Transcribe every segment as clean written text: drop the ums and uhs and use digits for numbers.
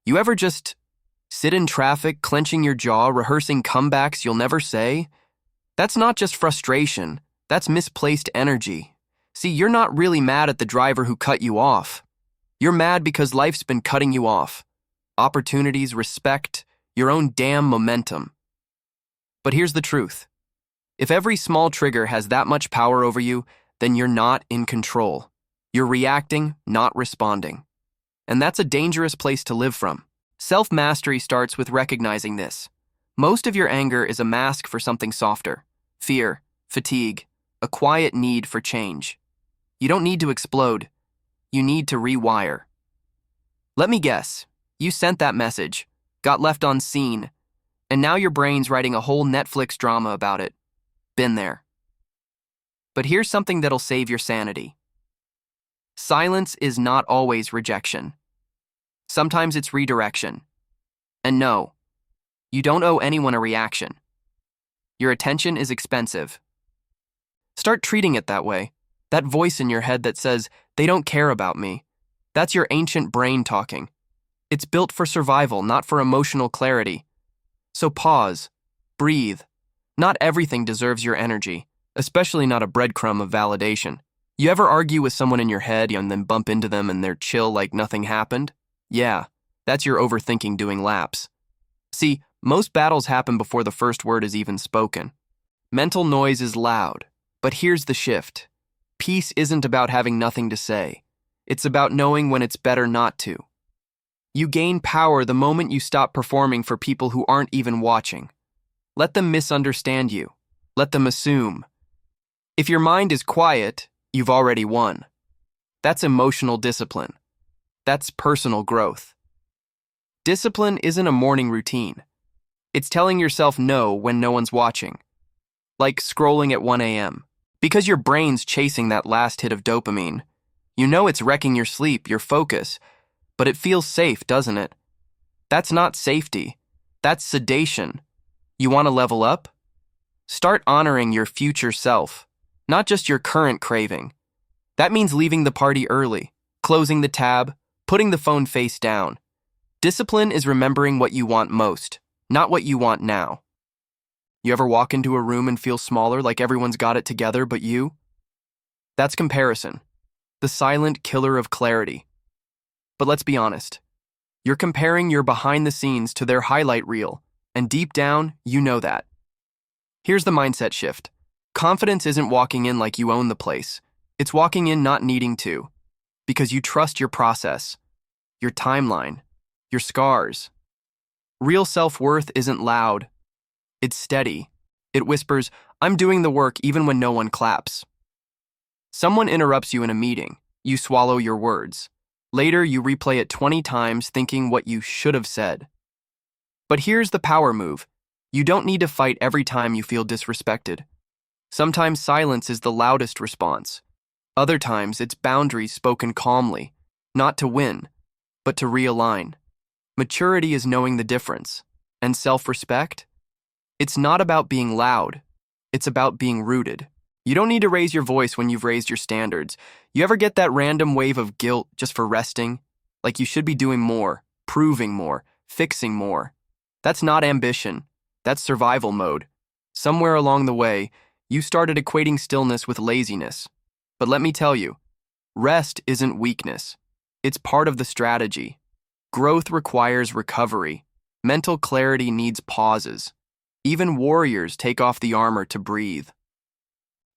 You ever just sit in traffic, clenching your jaw, rehearsing comebacks you'll never say? That's not just frustration, that's misplaced energy. See, you're not really mad at the driver who cut you off. You're mad because life's been cutting you off. Opportunities, respect, your own damn momentum. But here's the truth. If every small trigger has that much power over you, then you're not in control. You're reacting, not responding. And that's a dangerous place to live from. Self-mastery starts with recognizing this. Most of your anger is a mask for something softer. Fear, fatigue, a quiet need for change. You don't need to explode. You need to rewire. Let me guess. You sent that message, got left on scene, and now your brain's writing a whole Netflix drama about it. Been there. But here's something that'll save your sanity. Silence is not always rejection. Sometimes it's redirection. And no, you don't owe anyone a reaction. Your attention is expensive. Start treating it that way. That voice in your head that says, they don't care about me. That's your ancient brain talking. It's built for survival, not for emotional clarity. So pause, breathe. Not everything deserves your energy, especially not a breadcrumb of validation. You ever argue with someone in your head and then bump into them and they're chill like nothing happened? Yeah, that's your overthinking doing laps. See, most battles happen before the first word is even spoken. Mental noise is loud, but here's the shift. Peace isn't about having nothing to say. It's about knowing when it's better not to. You gain power the moment you stop performing for people who aren't even watching. Let them misunderstand you. Let them assume. If your mind is quiet, you've already won. That's emotional discipline. That's personal growth. Discipline isn't a morning routine. It's telling yourself no when no one's watching. Like scrolling at 1 a.m. Because your brain's chasing that last hit of dopamine. You know it's wrecking your sleep, your focus, but it feels safe, doesn't it? That's not safety. That's sedation. You want to level up? Start honoring your future self, not just your current craving. That means leaving the party early, closing the tab, putting the phone face down. Discipline is remembering what you want most, not what you want now. You ever walk into a room and feel smaller, like everyone's got it together but you? That's comparison, the silent killer of clarity. But let's be honest. You're comparing your behind the scenes to their highlight reel, and deep down, you know that. Here's the mindset shift. Confidence isn't walking in like you own the place. It's walking in not needing to, because you trust your process, your timeline, your scars. Real self-worth isn't loud. It's steady. It whispers, I'm doing the work even when no one claps. Someone interrupts you in a meeting. You swallow your words. Later, you replay it 20 times thinking what you should have said. But here's the power move. You don't need to fight every time you feel disrespected. Sometimes silence is the loudest response. Other times, it's boundaries spoken calmly, not to win, but to realign. Maturity is knowing the difference. And self-respect? It's not about being loud. It's about being rooted. You don't need to raise your voice when you've raised your standards. You ever get that random wave of guilt just for resting? Like you should be doing more, proving more, fixing more. That's not ambition. That's survival mode. Somewhere along the way, you started equating stillness with laziness. But let me tell you, rest isn't weakness. It's part of the strategy. Growth requires recovery. Mental clarity needs pauses. Even warriors take off the armor to breathe.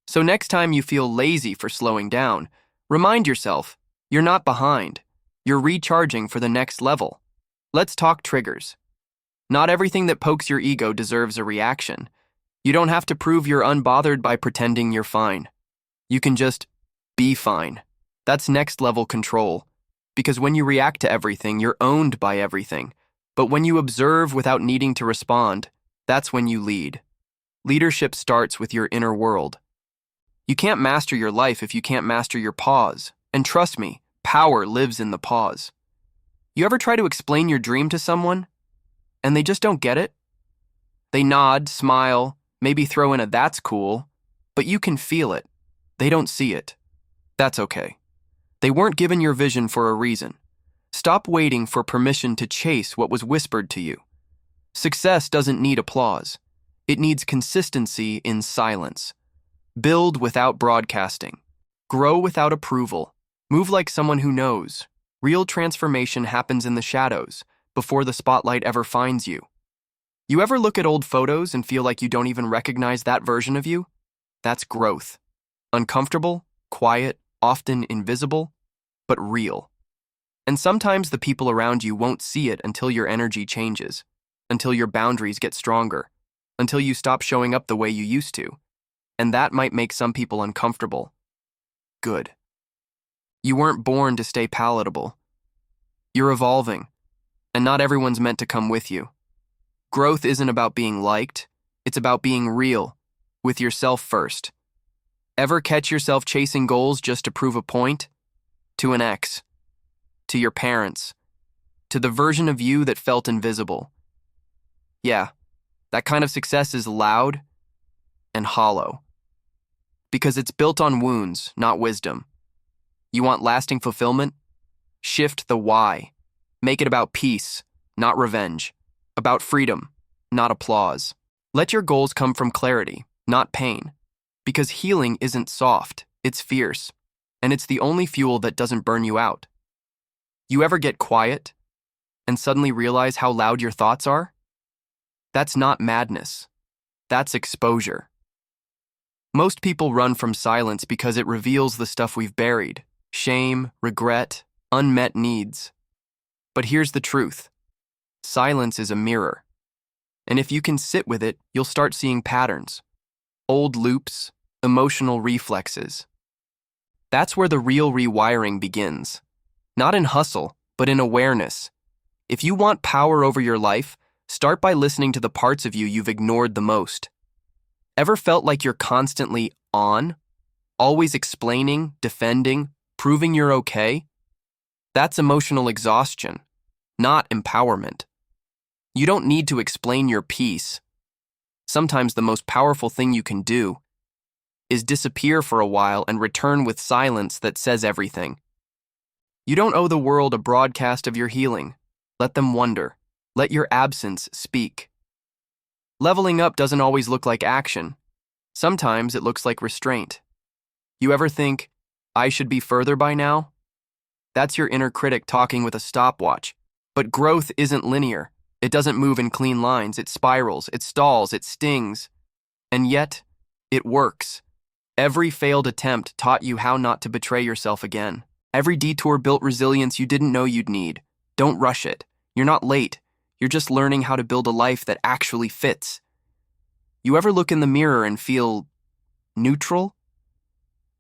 So next time you feel lazy for slowing down, remind yourself, you're not behind. You're recharging for the next level. Let's talk triggers. Not everything that pokes your ego deserves a reaction. You don't have to prove you're unbothered by pretending you're fine. You can just be fine. That's next level control. Because when you react to everything, you're owned by everything. But when you observe without needing to respond, that's when you lead. Leadership starts with your inner world. You can't master your life if you can't master your pause. And trust me, power lives in the pause. You ever try to explain your dream to someone, and they just don't get it? They nod, smile, maybe throw in a "that's cool," but you can feel it. They don't see it. That's okay. They weren't given your vision for a reason. Stop waiting for permission to chase what was whispered to you. Success doesn't need applause. It needs consistency in silence. Build without broadcasting. Grow without approval. Move like someone who knows. Real transformation happens in the shadows, before the spotlight ever finds you. You ever look at old photos and feel like you don't even recognize that version of you? That's growth. Uncomfortable, quiet, often invisible, but real. And sometimes the people around you won't see it until your energy changes, until your boundaries get stronger, until you stop showing up the way you used to. And that might make some people uncomfortable. Good. You weren't born to stay palatable. You're evolving, and not everyone's meant to come with you. Growth isn't about being liked, it's about being real, with yourself first. Ever catch yourself chasing goals just to prove a point? To an ex, to your parents, to the version of you that felt invisible. Yeah, that kind of success is loud and hollow. Because it's built on wounds, not wisdom. You want lasting fulfillment? Shift the why. Make it about peace, not revenge. About freedom, not applause. Let your goals come from clarity, not pain. Because healing isn't soft, it's fierce. And it's the only fuel that doesn't burn you out. You ever get quiet and suddenly realize how loud your thoughts are? That's not madness. That's exposure. Most people run from silence because it reveals the stuff we've buried: shame, regret, unmet needs. But here's the truth. Silence is a mirror. And if you can sit with it, you'll start seeing patterns. Old loops, emotional reflexes. That's where the real rewiring begins. Not in hustle, but in awareness. If you want power over your life, start by listening to the parts of you you've ignored the most. Ever felt like you're constantly on? Always explaining, defending, proving you're okay? That's emotional exhaustion, not empowerment. You don't need to explain your peace. Sometimes the most powerful thing you can do is disappear for a while and return with silence that says everything. You don't owe the world a broadcast of your healing. Let them wonder. Let your absence speak. Leveling up doesn't always look like action. Sometimes it looks like restraint. You ever think, I should be further by now? That's your inner critic talking with a stopwatch. But growth isn't linear. It doesn't move in clean lines. It spirals, it stalls, it stings. And yet, it works. Every failed attempt taught you how not to betray yourself again. Every detour built resilience you didn't know you'd need. Don't rush it. You're not late. You're just learning how to build a life that actually fits. You ever look in the mirror and feel neutral?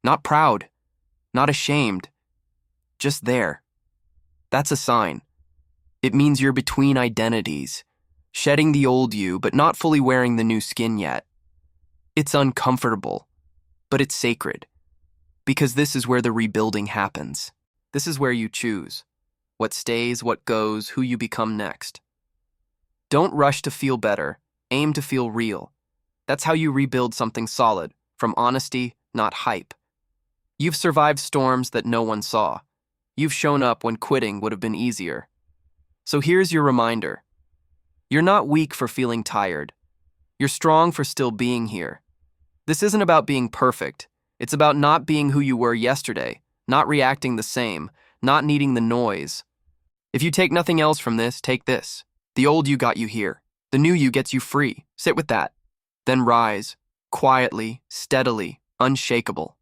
Not proud, not ashamed, just there. That's a sign. It means you're between identities, shedding the old you, but not fully wearing the new skin yet. It's uncomfortable, but it's sacred. Because this is where the rebuilding happens. This is where you choose what stays, what goes, who you become next. Don't rush to feel better. Aim to feel real. That's how you rebuild something solid, from honesty, not hype. You've survived storms that no one saw. You've shown up when quitting would have been easier. So here's your reminder. You're not weak for feeling tired. You're strong for still being here. This isn't about being perfect. It's about not being who you were yesterday, not reacting the same, not needing the noise. If you take nothing else from this, take this. The old you got you here. The new you gets you free. Sit with that. Then rise, quietly, steadily, unshakable.